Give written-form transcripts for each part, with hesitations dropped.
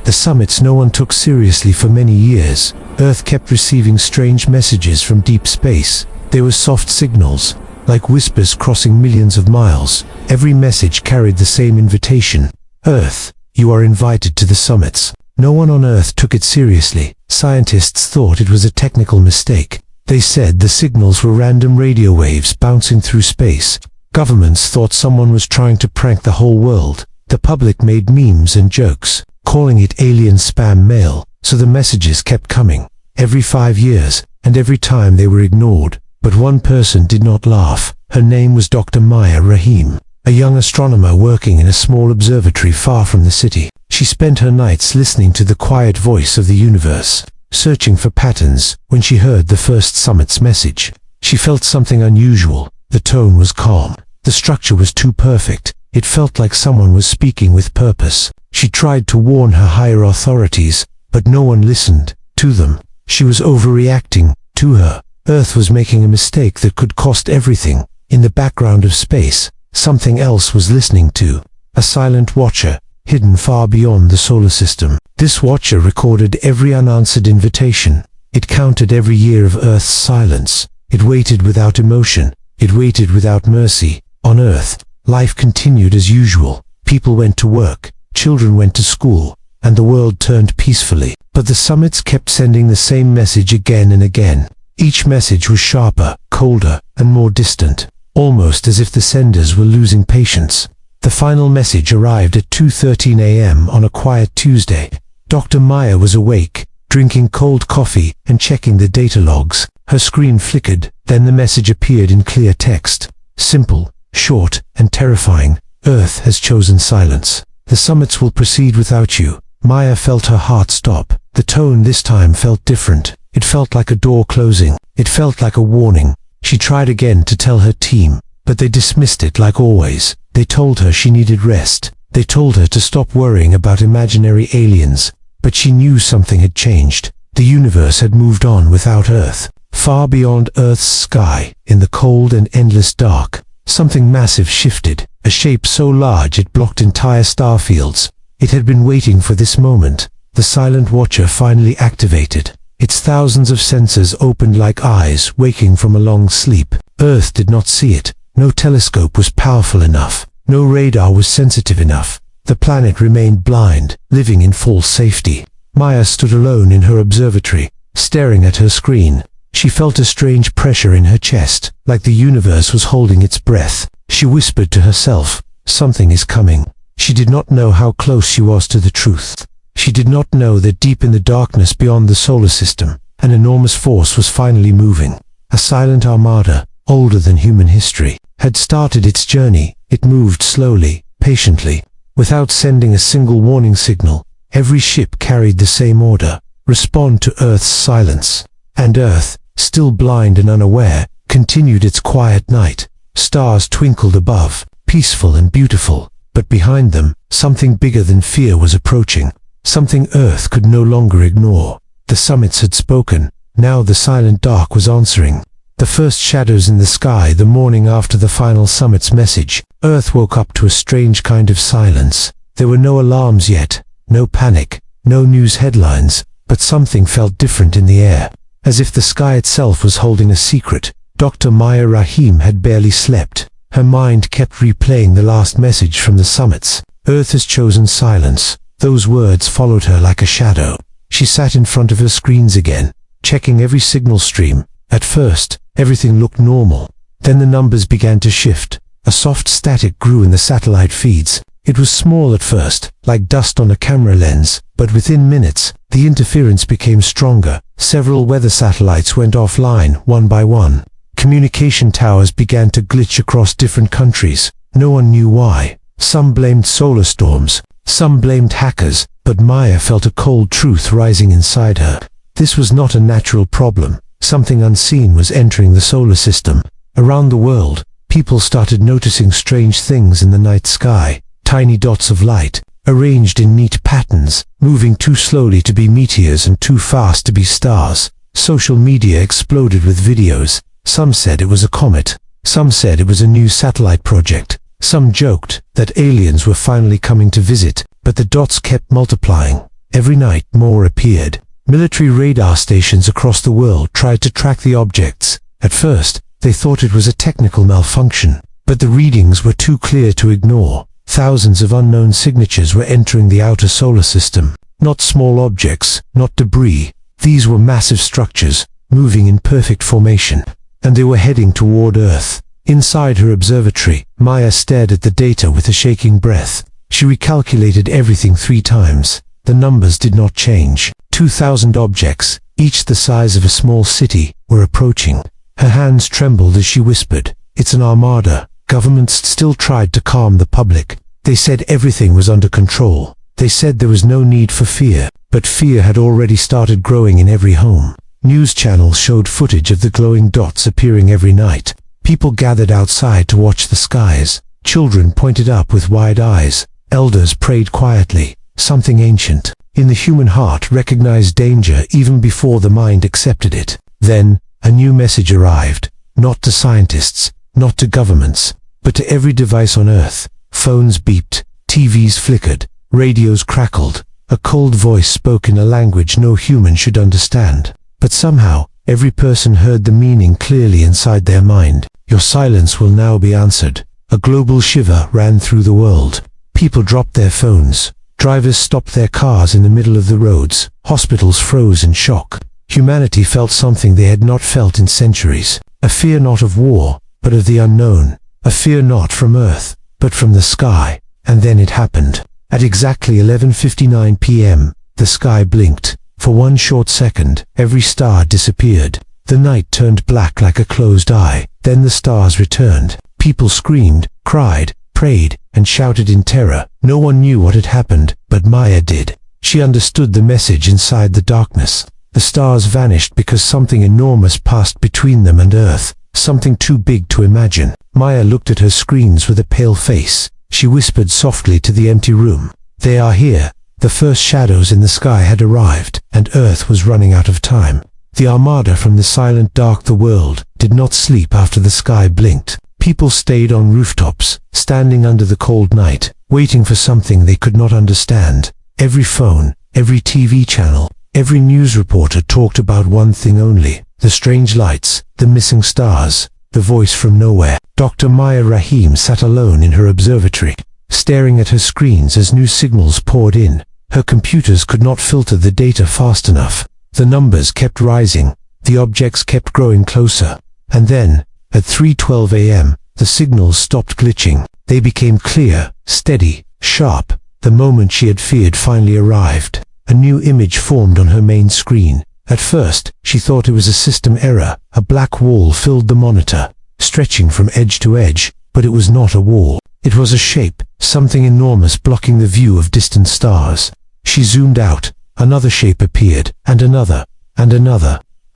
The summits no one took seriously for many years. Earth kept receiving strange messages from deep space. They were soft signals, like whispers crossing millions of miles. Every message carried the same invitation. Earth, you are invited to the summits. No one on Earth took it seriously. Scientists thought it was a technical mistake. They said the signals were random radio waves bouncing through space. Governments thought someone was trying to prank the whole world. The public made memes and jokes, calling it alien spam mail, so the messages kept coming. Every 5 years, and every time they were ignored. But one person did not laugh. Her name was Dr. Maya Rahim, a young astronomer working in a small observatory far from the city. She spent her nights listening to the quiet voice of the universe, searching for patterns. When she heard the first summit's message, she felt something unusual. The tone was calm. The structure was too perfect. It felt like someone was speaking with purpose. She tried to warn her higher authorities, but no one listened to them. She was overreacting. To her, Earth was making a mistake that could cost everything. In the background of space, something else was listening to. A silent watcher, hidden far beyond the solar system. This watcher recorded every unanswered invitation. It counted every year of Earth's silence. It waited without emotion. It waited without mercy. On Earth, life continued as usual. People went to work, children went to school, and the world turned peacefully. But the summits kept sending the same message again and again. Each message was sharper, colder, and more distant, almost as if the senders were losing patience. The final message arrived at 2:13 a.m. on a quiet Tuesday. Dr. Maya was awake, drinking cold coffee and checking the data logs. Her screen flickered, then the message appeared in clear text. Simple, short, and terrifying. Earth has chosen silence. The summits will proceed without you. Maya felt her heart stop. The tone this time felt different. It felt like a door closing. It felt like a warning. She tried again to tell her team, but they dismissed it like always. They told her she needed rest. They told her to stop worrying about imaginary aliens. But she knew something had changed. The universe had moved on without Earth. Far beyond Earth's sky, in the cold and endless dark, something massive shifted, a shape so large it blocked entire star fields. It had been waiting for this moment. The silent watcher finally activated. Its thousands of sensors opened like eyes waking from a long sleep. Earth did not see it. No telescope was powerful enough. No radar was sensitive enough. The planet remained blind, living in false safety. Maya stood alone in her observatory, staring at her screen. She felt a strange pressure in her chest, like the universe was holding its breath. She whispered to herself, "Something is coming." She did not know how close she was to the truth. She did not know that deep in the darkness beyond the solar system, an enormous force was finally moving. A silent armada, older than human history, had started its journey. It moved slowly, patiently, without sending a single warning signal. Every ship carried the same order: respond to Earth's silence. And Earth, still blind and unaware, continued its quiet night. Stars twinkled above, peaceful and beautiful, but behind them, something bigger than fear was approaching. Something Earth could no longer ignore. The summits had spoken. Now the silent dark was answering. The first shadows in the sky the morning after the final summit's message, Earth woke up to a strange kind of silence. There were no alarms yet, no panic, no news headlines, but something felt different in the air, as if the sky itself was holding a secret. Dr. Maya Rahim had barely slept. Her mind kept replaying the last message from the summits. Earth has chosen silence. Those words followed her like a shadow. She sat in front of her screens again, checking every signal stream. At first, everything looked normal. Then the numbers began to shift. A soft static grew in the satellite feeds. It was small at first, like dust on a camera lens, but within minutes, the interference became stronger. Several weather satellites went offline, one by one. Communication towers began to glitch across different countries. No one knew why. Some blamed solar storms. Some blamed hackers, but Maya felt a cold truth rising inside her. This was not a natural problem. Something unseen was entering the solar system. Around the world, people started noticing strange things in the night sky. Tiny dots of light, arranged in neat patterns, moving too slowly to be meteors and too fast to be stars. Social media exploded with videos. Some said it was a comet. Some said it was a new satellite project. Some joked that aliens were finally coming to visit, but the dots kept multiplying. Every night more appeared. Military radar stations across the world tried to track the objects. At first, they thought it was a technical malfunction, but the readings were too clear to ignore. Thousands of unknown signatures were entering the outer solar system. Not small objects, not debris. These were massive structures, moving in perfect formation, and they were heading toward Earth. Inside her observatory, Maya stared at the data with a shaking breath. She recalculated everything 3 times. The numbers did not change. 2,000 objects, each the size of a small city, were approaching. Her hands trembled as she whispered, "It's an armada." Governments still tried to calm the public. They said everything was under control. They said there was no need for fear, but fear had already started growing in every home. News channels showed footage of the glowing dots appearing every night. People gathered outside to watch the skies. Children pointed up with wide eyes. Elders prayed quietly. Something ancient in the human heart recognized danger even before the mind accepted it. Then, a new message arrived, not to scientists, not to governments, but to every device on Earth. Phones beeped, TVs flickered, radios crackled. A cold voice spoke in a language no human should understand. But somehow, every person heard the meaning clearly inside their mind. Your silence will now be answered. A global shiver ran through the world. People dropped their phones. Drivers stopped their cars in the middle of the roads. Hospitals froze in shock. Humanity felt something they had not felt in centuries. A fear not of war, but of the unknown. A fear not from Earth, but from the sky. And then it happened. At exactly 11:59 p.m., the sky blinked. For one short second, every star disappeared. The night turned black like a closed eye. Then the stars returned. People screamed, cried, prayed, and shouted in terror. No one knew what had happened, but Maya did. She understood the message inside the darkness. The stars vanished because something enormous passed between them and Earth, something too big to imagine. Maya looked at her screens with a pale face. She whispered softly to the empty room, "They are here." The first shadows in the sky had arrived, and Earth was running out of time. The Armada from the silent dark the world did not sleep after the sky blinked. People stayed on rooftops, standing under the cold night, waiting for something they could not understand. Every phone, every TV channel, every news reporter talked about one thing only: the strange lights, the missing stars, the voice from nowhere. Dr. Maya Rahim sat alone in her observatory, staring at her screens as new signals poured in. Her computers could not filter the data fast enough. The numbers kept rising, the objects kept growing closer. And then, at 3:12 a.m., the signals stopped glitching. They became clear, steady, sharp. The moment she had feared finally arrived. A new image formed on her main screen. At first, she thought it was a system error. A black wall filled the monitor, stretching from edge to edge, but it was not a wall. It was a shape, something enormous blocking the view of distant stars. She zoomed out. Another shape appeared, and another,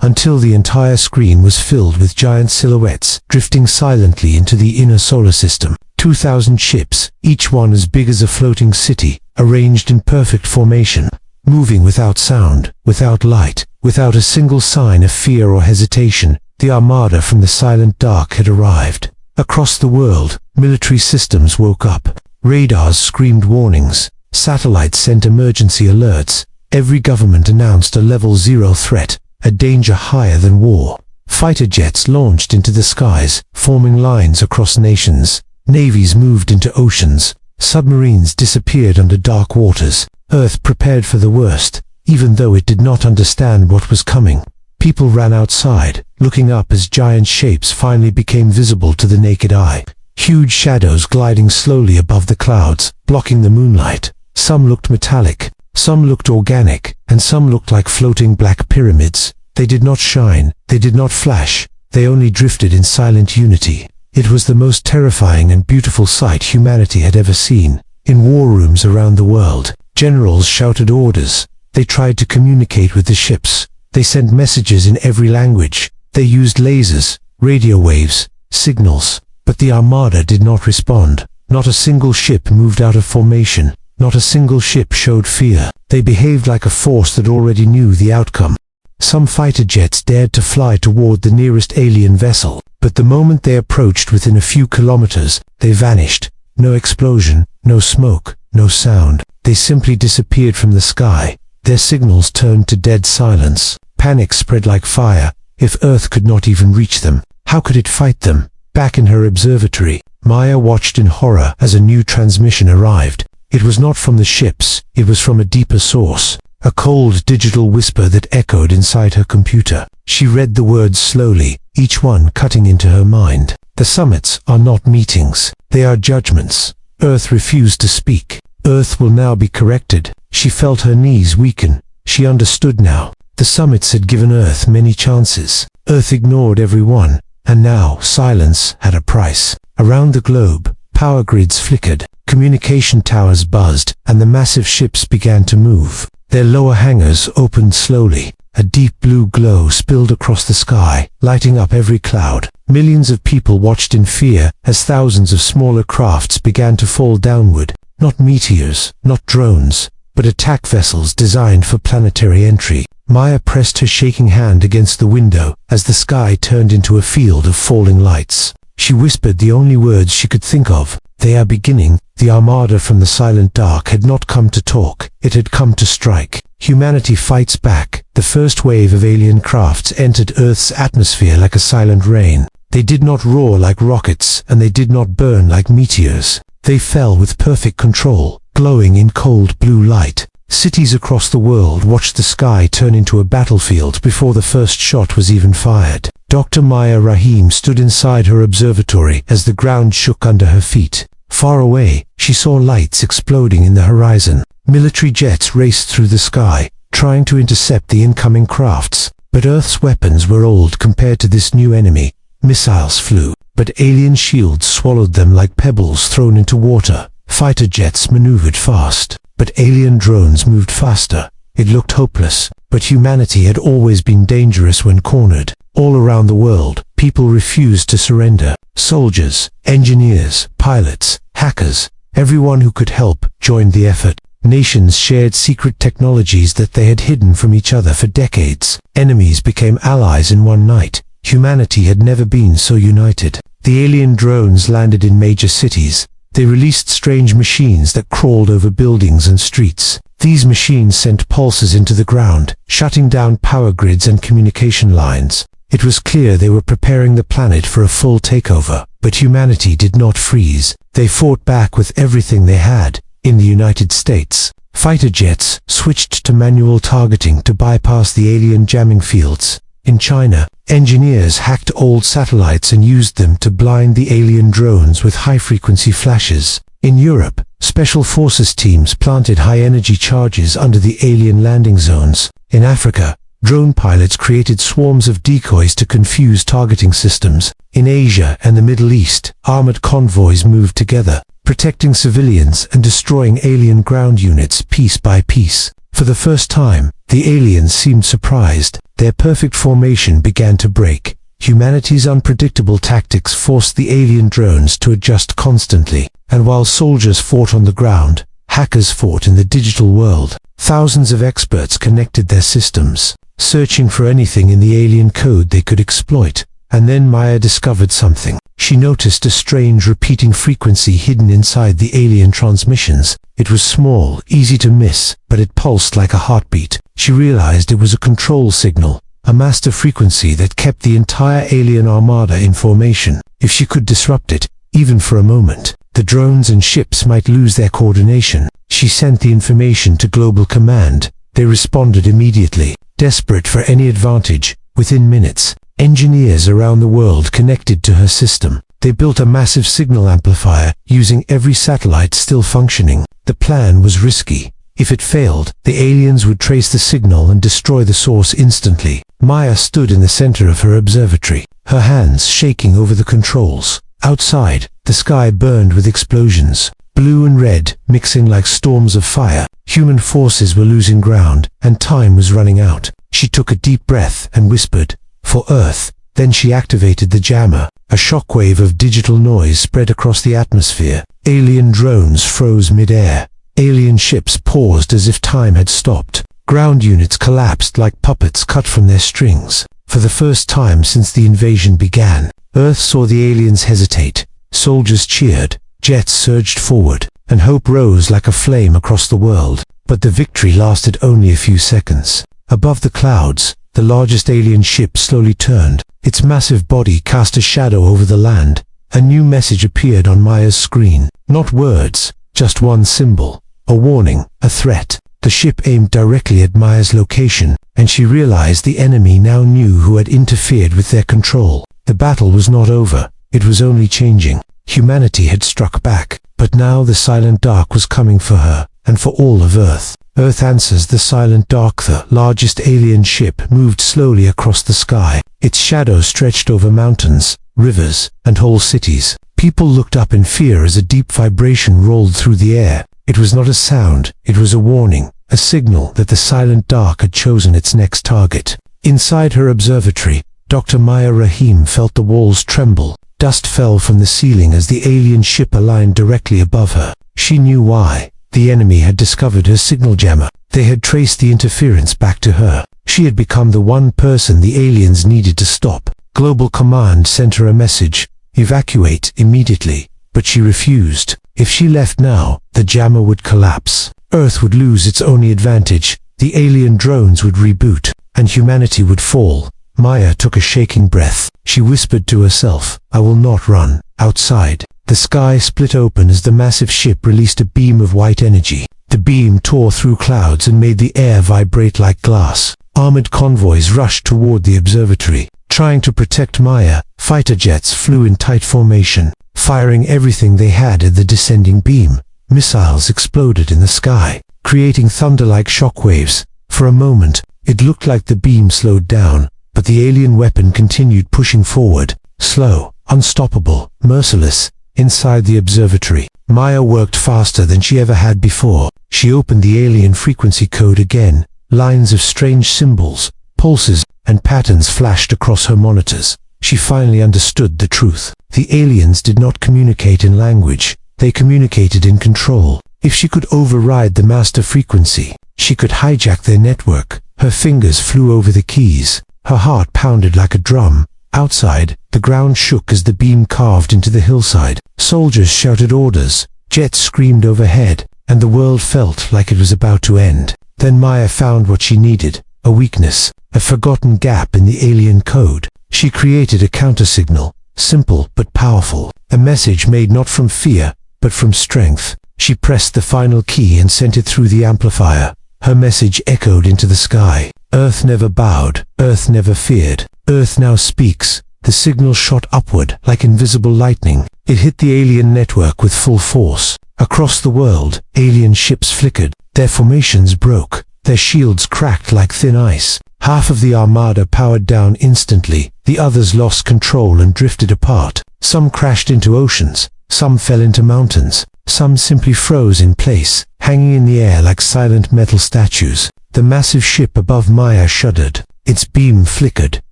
until the entire screen was filled with giant silhouettes drifting silently into the inner solar system. 2,000 ships, each one as big as a floating city, arranged in perfect formation, moving without sound, without light, without a single sign of fear or hesitation. The Armada from the silent dark had arrived. Across the world, military systems woke up. Radars screamed warnings. Satellites sent emergency alerts. Every government announced a level 0 threat, a danger higher than war. Fighter jets launched into the skies, forming lines across nations. Navies moved into oceans. Submarines disappeared under dark waters. Earth prepared for the worst, even though it did not understand what was coming. People ran outside, looking up as giant shapes finally became visible to the naked eye. Huge shadows gliding slowly above the clouds, blocking the moonlight. Some looked metallic, some looked organic, and some looked like floating black pyramids. They did not shine, they did not flash, they only drifted in silent unity. It was the most terrifying and beautiful sight humanity had ever seen. In war rooms around the world, generals shouted orders. They tried to communicate with the ships. They sent messages in every language. They used lasers, radio waves, signals. But the Armada did not respond. Not a single ship moved out of formation. Not a single ship showed fear. They behaved like a force that already knew the outcome. Some fighter jets dared to fly toward the nearest alien vessel, but the moment they approached within a few kilometers, they vanished. No explosion, no smoke, no sound. They simply disappeared from the sky. Their signals turned to dead silence. Panic spread like fire. If Earth could not even reach them, how could it fight them? Back in her observatory, Maya watched in horror as a new transmission arrived. It was not from the ships, it was from a deeper source. A cold digital whisper that echoed inside her computer. She read the words slowly, each one cutting into her mind. The summits are not meetings, they are judgments. Earth refused to speak. Earth will now be corrected. She felt her knees weaken. She understood now. The summits had given Earth many chances. Earth ignored every one, and now silence had a price. Around the globe, power grids flickered, communication towers buzzed, and the massive ships began to move. Their lower hangars opened slowly. A deep blue glow spilled across the sky, lighting up every cloud. Millions of people watched in fear as thousands of smaller crafts began to fall downward. Not meteors, not drones, but attack vessels designed for planetary entry. Maya pressed her shaking hand against the window as the sky turned into a field of falling lights. She whispered the only words she could think of. "They are beginning." The Armada from the silent dark had not come to talk, it had come to strike. Humanity fights back. The first wave of alien crafts entered Earth's atmosphere like a silent rain. They did not roar like rockets, and they did not burn like meteors. They fell with perfect control, glowing in cold blue light. Cities across the world watched the sky turn into a battlefield before the first shot was even fired. Dr. Maya Rahim stood inside her observatory as the ground shook under her feet. Far away, she saw lights exploding in the horizon. Military jets raced through the sky, trying to intercept the incoming crafts. But Earth's weapons were old compared to this new enemy. Missiles flew, but alien shields swallowed them like pebbles thrown into water. Fighter jets maneuvered fast, but alien drones moved faster. It looked hopeless, but humanity had always been dangerous when cornered. All around the world, people refused to surrender. Soldiers, engineers, pilots, hackers, everyone who could help joined the effort. Nations shared secret technologies that they had hidden from each other for decades. Enemies became allies in one night. Humanity had never been so united. The alien drones landed in major cities. They released strange machines that crawled over buildings and streets. These machines sent pulses into the ground, shutting down power grids and communication lines. It was clear they were preparing the planet for a full takeover. But humanity did not freeze. They fought back with everything they had. In the United States, fighter jets switched to manual targeting to bypass the alien jamming fields. In China, engineers hacked old satellites and used them to blind the alien drones with high-frequency flashes. In Europe, special forces teams planted high-energy charges under the alien landing zones. In Africa, drone pilots created swarms of decoys to confuse targeting systems. In Asia and the Middle East, armored convoys moved together, protecting civilians and destroying alien ground units piece by piece. For the first time, the aliens seemed surprised. Their perfect formation began to break. Humanity's unpredictable tactics forced the alien drones to adjust constantly. And while soldiers fought on the ground, hackers fought in the digital world. Thousands of experts connected their systems, searching for anything in the alien code they could exploit. And then Maya discovered something. She noticed a strange repeating frequency hidden inside the alien transmissions. It was small, easy to miss, but it pulsed like a heartbeat. She realized it was a control signal, a master frequency that kept the entire alien armada in formation. If she could disrupt it, even for a moment, the drones and ships might lose their coordination. She sent the information to Global Command. They responded immediately, desperate for any advantage. Within minutes, engineers around the world connected to her system. They built a massive signal amplifier, using every satellite still functioning. The plan was risky. If it failed, the aliens would trace the signal and destroy the source instantly. Maya stood in the center of her observatory, her hands shaking over the controls. Outside, the sky burned with explosions, blue and red mixing like storms of fire. Human forces were losing ground, and time was running out. She took a deep breath and whispered, "For Earth." Then she activated the jammer. A shockwave of digital noise spread across the atmosphere. Alien drones froze mid-air. Alien ships paused as if time had stopped. Ground units collapsed like puppets cut from their strings. For the first time since the invasion began, Earth saw the aliens hesitate. Soldiers cheered, jets surged forward, and hope rose like a flame across the world. But the victory lasted only a few seconds. Above the clouds, the largest alien ship slowly turned. Its massive body cast a shadow over the land. A new message appeared on Maya's screen. Not words, just one symbol. A warning, a threat. The ship aimed directly at Maya's location, and she realized the enemy now knew who had interfered with their control. The battle was not over, it was only changing. Humanity had struck back, but now the Silent Dark was coming for her, and for all of Earth. Earth answers the Silent Dark. The largest alien ship moved slowly across the sky. Its shadow stretched over mountains, rivers, and whole cities. People looked up in fear as a deep vibration rolled through the air. It was not a sound, it was a warning, a signal that the Silent Dark had chosen its next target. Inside her observatory, Dr. Maya Rahim felt the walls tremble. Dust fell from the ceiling as the alien ship aligned directly above her. She knew why. The enemy had discovered her signal jammer. They had traced the interference back to her. She had become the one person the aliens needed to stop. Global Command sent her a message: evacuate immediately. But she refused. If she left now, the jammer would collapse. Earth would lose its only advantage. The alien drones would reboot, and humanity would fall. Maya took a shaking breath. She whispered to herself, "I will not run." Outside, the sky split open as the massive ship released a beam of white energy. The beam tore through clouds and made the air vibrate like glass. Armored convoys rushed toward the observatory. Trying to protect Maya, fighter jets flew in tight formation, firing everything they had at the descending beam. Missiles exploded in the sky, creating thunder-like shockwaves. For a moment, it looked like the beam slowed down, but the alien weapon continued pushing forward, slow, unstoppable, merciless. Inside the observatory, Maya worked faster than she ever had before. She opened the alien frequency code again. Lines of strange symbols, pulses, and patterns flashed across her monitors. She finally understood the truth. The aliens did not communicate in language. They communicated in control. If she could override the master frequency, she could hijack their network. Her fingers flew over the keys. Her heart pounded like a drum. Outside, the ground shook as the beam carved into the hillside. Soldiers shouted orders, jets screamed overhead, and the world felt like it was about to end. Then Maya found what she needed, a weakness, a forgotten gap in the alien code. She created a countersignal, simple but powerful, a message made not from fear, but from strength. She pressed the final key and sent it through the amplifier. Her message echoed into the sky. Earth never bowed, Earth never feared. Earth now speaks. The signal shot upward like invisible lightning. It hit the alien network with full force. Across the world, alien ships flickered. Their formations broke. Their shields cracked like thin ice. Half of the Armada powered down instantly. The others lost control and drifted apart. Some crashed into oceans. Some fell into mountains. Some simply froze in place, hanging in the air like silent metal statues. The massive ship above Maya shuddered. Its beam flickered,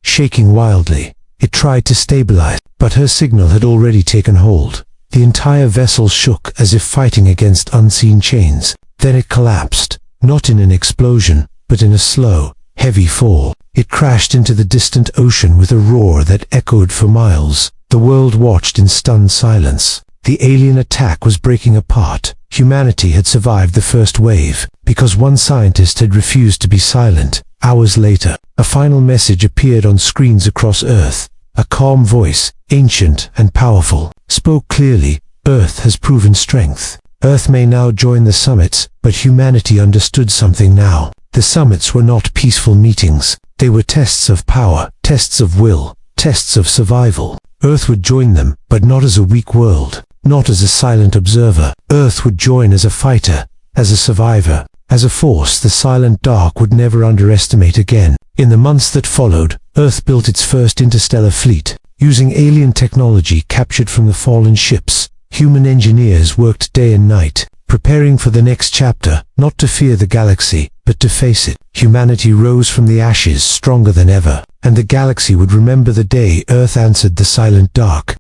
shaking wildly. It tried to stabilize, but her signal had already taken hold. The entire vessel shook as if fighting against unseen chains. Then it collapsed, not in an explosion, but in a slow, heavy fall. It crashed into the distant ocean with a roar that echoed for miles. The world watched in stunned silence. The alien attack was breaking apart. Humanity had survived the first wave, because one scientist had refused to be silent. Hours later, a final message appeared on screens across Earth. A calm voice, ancient and powerful, spoke clearly. Earth has proven strength. Earth may now join the summits, but humanity understood something now. The summits were not peaceful meetings. They were tests of power, tests of will, tests of survival. Earth would join them, but not as a weak world, not as a silent observer. Earth would join as a fighter, as a survivor, as a force the Silent Dark would never underestimate again. In the months that followed, Earth built its first interstellar fleet. Using alien technology captured from the fallen ships, human engineers worked day and night, preparing for the next chapter, not to fear the galaxy, but to face it. Humanity rose from the ashes stronger than ever, and the galaxy would remember the day Earth answered the Silent Dark.